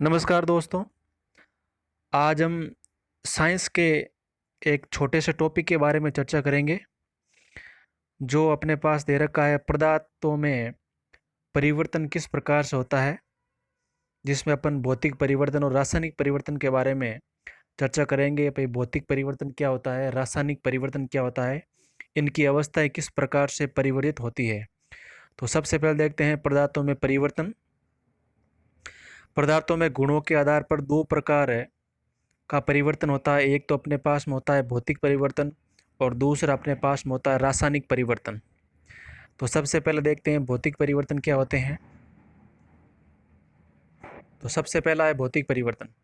नमस्कार दोस्तों। आज हम साइंस के एक छोटे से टॉपिक के बारे में चर्चा करेंगे जो अपने पास दे रखा है। पदार्थों में परिवर्तन किस प्रकार से होता है, जिसमें अपन भौतिक परिवर्तन और रासायनिक परिवर्तन के बारे में चर्चा करेंगे। भाई, भौतिक परिवर्तन क्या होता है, रासायनिक परिवर्तन क्या होता है, इनकी अवस्थाएं किस प्रकार से परिवर्तित होती है। तो सबसे पहले देखते हैं पदार्थों में परिवर्तन। पदार्थों में गुणों के आधार पर दो प्रकार है का परिवर्तन होता है। एक तो अपने पास में होता है भौतिक परिवर्तन और दूसरा अपने पास में होता है रासायनिक परिवर्तन। तो सबसे पहले देखते हैं भौतिक परिवर्तन क्या होते हैं। तो सबसे पहला है भौतिक परिवर्तन।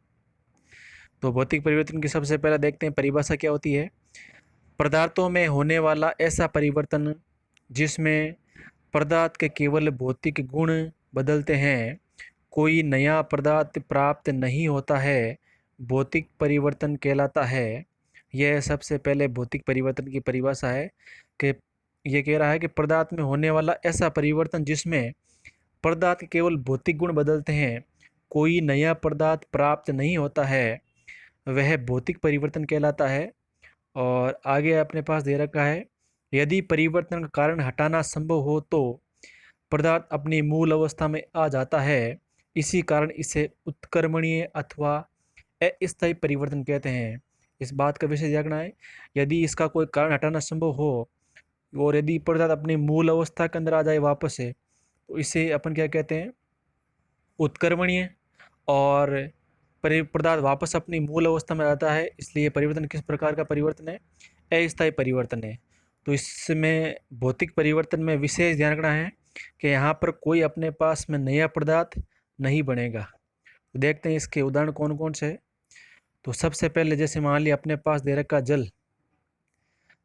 तो भौतिक परिवर्तन की सबसे पहले देखते हैं परिभाषा क्या होती है। पदार्थों में होने वाला ऐसा परिवर्तन जिसमें पदार्थ के केवल भौतिक गुण बदलते हैं, कोई नया पदार्थ प्राप्त नहीं होता है, भौतिक परिवर्तन कहलाता है। यह सबसे पहले भौतिक परिवर्तन की परिभाषा है कि यह कह रहा है कि पदार्थ में होने वाला ऐसा परिवर्तन जिसमें पदार्थ के केवल भौतिक गुण बदलते हैं, कोई नया पदार्थ प्राप्त नहीं होता है, वह भौतिक परिवर्तन कहलाता है। और आगे अपने पास दे रखा है, यदि परिवर्तन का कारण हटाना संभव हो तो पदार्थ अपनी मूल अवस्था में आ जाता है। इसी कारण इसे उत्क्रमणीय अथवा अस्थायी परिवर्तन कहते हैं। इस बात का विशेष ध्यान है, यदि इसका कोई कारण हटाना संभव हो और यदि पदार्थ अपनी मूल अवस्था के अंदर आ जाए वापस से, तो इसे अपन क्या कहते हैं, उत्क्रमणीय। और पदार्थ वापस अपनी मूल अवस्था में आता है, इसलिए परिवर्तन किस प्रकार का परिवर्तन है, अस्थायी परिवर्तन है। तो इसमें भौतिक परिवर्तन में विशेष ध्यान रखना है कि यहाँ पर कोई अपने पास में नया पदार्थ नहीं बनेगा। तो देखते हैं इसके उदाहरण कौन कौन से है। तो सबसे पहले जैसे मान लिया अपने पास दे रखा जल।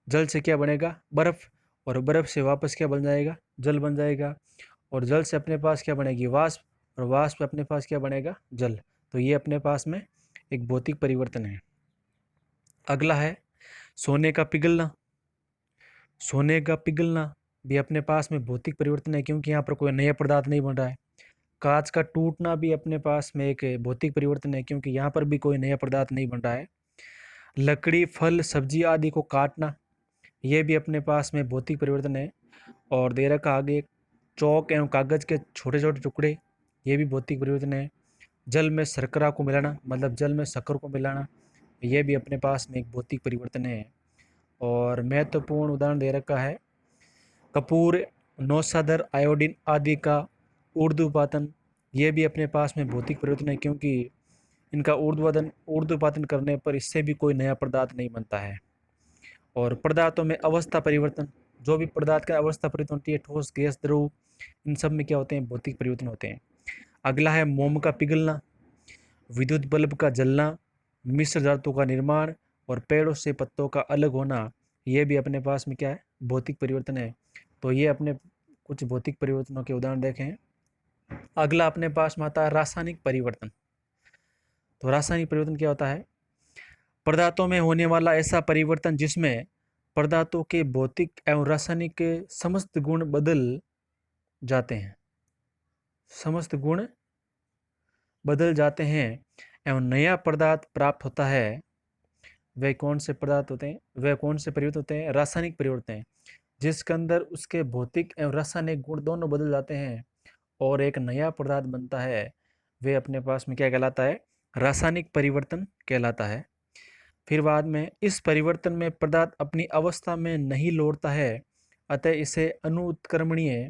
जल से क्या बनेगा, बर्फ, और बर्फ से वापस क्या बन जाएगा, जल बन जाएगा। और जल से अपने पास क्या बनेगी, वाष्प, और वाष्प से अपने पास क्या बनेगा, जल। तो ये अपने पास में एक भौतिक परिवर्तन है। अगला है सोने का पिघलना। सोने का पिघलना भी अपने पास में भौतिक परिवर्तन है, क्योंकि यहाँ पर कोई नया पदार्थ नहीं बन रहा है। कांच का टूटना भी अपने पास में एक भौतिक परिवर्तन है, क्योंकि यहाँ पर भी कोई नया पदार्थ नहीं बन रहा है। लकड़ी, फल, सब्जी आदि को काटना, ये भी अपने पास में भौतिक परिवर्तन है। और दे रखा आगे चौक एवं कागज के छोटे छोटे टुकड़े, ये भी भौतिक परिवर्तन है। जल में शर्करा को मिलाना, मतलब जल में शक्कर को मिलाना, ये भी अपने पास में एक भौतिक परिवर्तन है। और महत्वपूर्ण उदाहरण दे रखा है कपूर, नौशाधर, आयोडीन आदि का ऊर्ध्वपातन, ये भी अपने पास में भौतिक परिवर्तन है, क्योंकि इनका ऊर्ध्वपातन करने पर इससे भी कोई नया पदार्थ नहीं बनता है। और पदार्थों में अवस्था परिवर्तन, जो भी पदार्थ का अवस्था परिवर्तन होती है, ठोस, गैस, द्रव, इन सब में क्या होते हैं, भौतिक परिवर्तन होते हैं। अगला है मोम का पिघलना, विद्युत बल्ब का जलना, मिश्र धातु का निर्माण और पेड़ों से पत्तों का अलग होना, ये भी अपने पास में क्या है, भौतिक परिवर्तन है। तो ये अपने कुछ भौतिक परिवर्तनों के उदाहरण देखें। अगला अपने पास में आता है रासायनिक परिवर्तन। तो रासायनिक परिवर्तन क्या होता है, पदार्थों में होने वाला ऐसा परिवर्तन जिसमें पदार्थों के भौतिक एवं रासायनिक के समस्त गुण बदल जाते हैं, समस्त गुण बदल जाते हैं एवं नया पदार्थ प्राप्त होता है। वे कौन से पदार्थ होते हैं, वे कौन से परिवर्तन होते हैं, रासायनिक परिवर्तन हैं, जिसके अंदर उसके भौतिक एवं रासायनिक गुण दोनों बदल जाते हैं और एक नया पदार्थ बनता है। वे अपने पास में क्या कहलाता है, रासायनिक परिवर्तन कहलाता है। फिर बाद में इस परिवर्तन में पदार्थ अपनी अवस्था में नहीं लौटता है, अतः इसे अनुत्क्रमणीय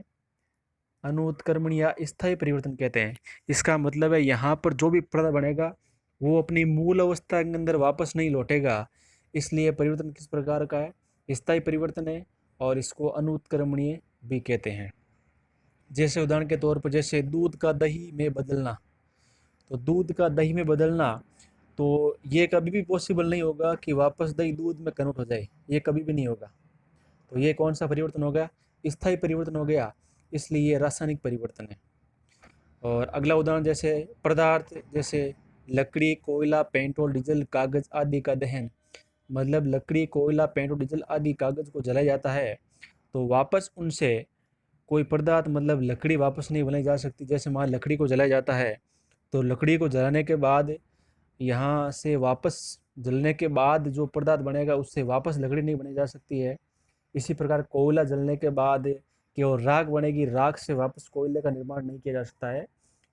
या स्थायी परिवर्तन कहते हैं। इसका मतलब है यहाँ पर जो भी पदार्थ बनेगा वो अपनी मूल अवस्था के अंदर वापस नहीं लौटेगा, इसलिए परिवर्तन किस प्रकार का है, स्थायी परिवर्तन है, और इसको अनुत्क्रमणीय भी कहते हैं। जैसे उदाहरण के तौर पर जैसे दूध का दही में बदलना। तो दूध का दही में बदलना, तो ये कभी भी पॉसिबल नहीं होगा कि वापस दही दूध में कन्वर्ट हो जाए, ये कभी भी नहीं होगा। तो ये कौन सा परिवर्तन हो गया, स्थायी परिवर्तन हो गया, इसलिए ये रासायनिक परिवर्तन है। और अगला उदाहरण जैसे पदार्थ जैसे लकड़ी, कोयला, पेट्रोल, डीजल, कागज आदि का दहन, मतलब लकड़ी, कोयला, पेट्रोल, डीजल आदि कागज को जलाया जाता है, तो वापस उनसे कोई पदार्थ मतलब लकड़ी वापस नहीं बनाई जा सकती। जैसे मान लकड़ी को जलाया जाता है तो लकड़ी को जलाने के बाद यहाँ से वापस जलने के बाद जो पदार्थ बनेगा उससे वापस लकड़ी नहीं बनी जा सकती है। इसी प्रकार कोयला जलने के बाद केवल राख बनेगी, राख से वापस कोयले का निर्माण नहीं किया जा सकता है।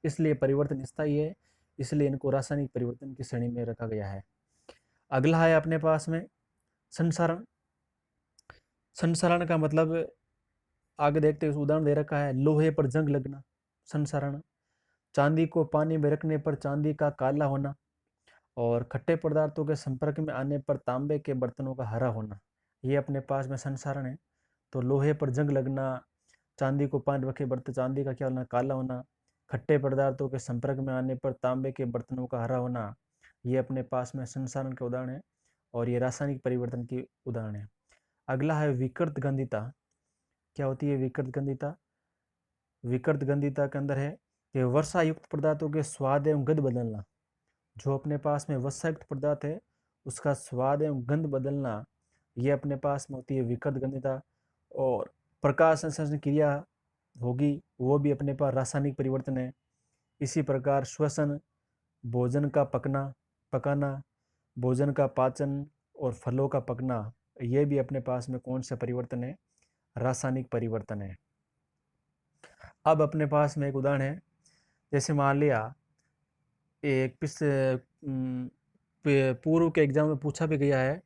इसलिए परिवर्तन स्थायी है, इसलिए इनको रासायनिक परिवर्तन की श्रेणी में रखा गया है। अगला है अपने पास में संसारण। संसारण का मतलब आगे देखते हैं, उदाहरण दे रखा है, लोहे पर जंग लगना संसारण, चांदी को पानी में रखने पर चांदी का काला होना, और खट्टे पदार्थों के संपर्क में आने पर तांबे के बर्तनों का हरा होना, ये अपने पास में संसारण है। तो लोहे पर जंग लगना, चांदी को पानी रखे बर्तन चांदी का क्या होना, काला होना, खट्टे पदार्थों के संपर्क में आने पर तांबे के बर्तनों का हरा होना, ये अपने पास में संसारण के उदाहरण है और ये रासायनिक परिवर्तन की उदाहरण है। अगला है विकृत गंधिता। क्या होती है विकृत गंधिता? विकृत गंधिता के अंदर है कि वर्षा युक्त पदार्थों के स्वाद एवं गंध बदलना। जो अपने पास में वर्षा युक्त पदार्थ है उसका स्वाद एवं गंध बदलना, ये अपने पास में होती है विकृत गंधिता। और प्रकाश संश्लेषण क्रिया होगी, वो भी अपने पास रासायनिक परिवर्तन है। इसी प्रकार श्वसन, भोजन का पकाना, भोजन का पाचन और फलों का पकना, ये भी अपने पास में कौन सा परिवर्तन है? रासायनिक परिवर्तन है। अब अपने पास में एक उदाहरण है, जैसे मान लिया एक पूर्व के एग्जाम में पूछा भी गया है,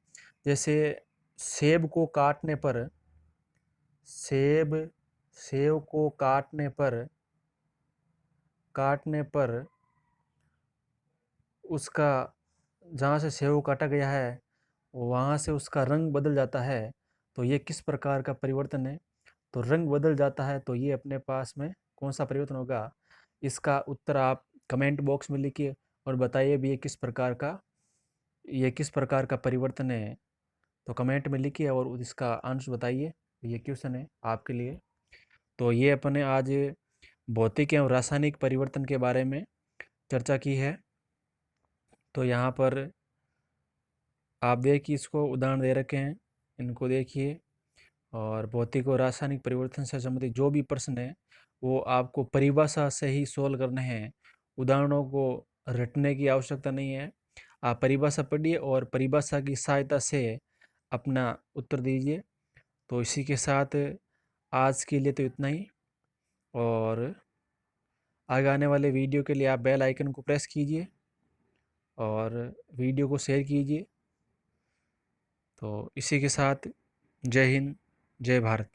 जैसे सेब को काटने पर सेब को काटने पर उसका जहाँ से सेब काटा गया है वहाँ से उसका रंग बदल जाता है, तो ये किस प्रकार का परिवर्तन है? तो रंग बदल जाता है, तो ये अपने पास में कौन सा परिवर्तन होगा? इसका उत्तर आप कमेंट बॉक्स में लिखिए और बताइए भी ये किस प्रकार का परिवर्तन है। तो कमेंट में लिखिए और इसका आंसर बताइए। ये क्वेश्चन है आपके लिए। तो ये अपने आज भौतिक एवं रासायनिक परिवर्तन के बारे में चर्चा की है। तो यहाँ पर आप देखिए, इसको उदाहरण दे रखे हैं, इनको देखिए। और भौतिक और रासायनिक परिवर्तन से संबंधित जो भी प्रश्न है वो आपको परिभाषा से ही सोल्व करने हैं, उदाहरणों को रटने की आवश्यकता नहीं है। आप परिभाषा पढ़िए और परिभाषा की सहायता से अपना उत्तर दीजिए। तो इसी के साथ आज के लिए तो इतना ही, और आगे आने वाले वीडियो के लिए आप बेल आइकन को प्रेस कीजिए और वीडियो को शेयर कीजिए। तो इसी के साथ जय हिंद, जय भारत।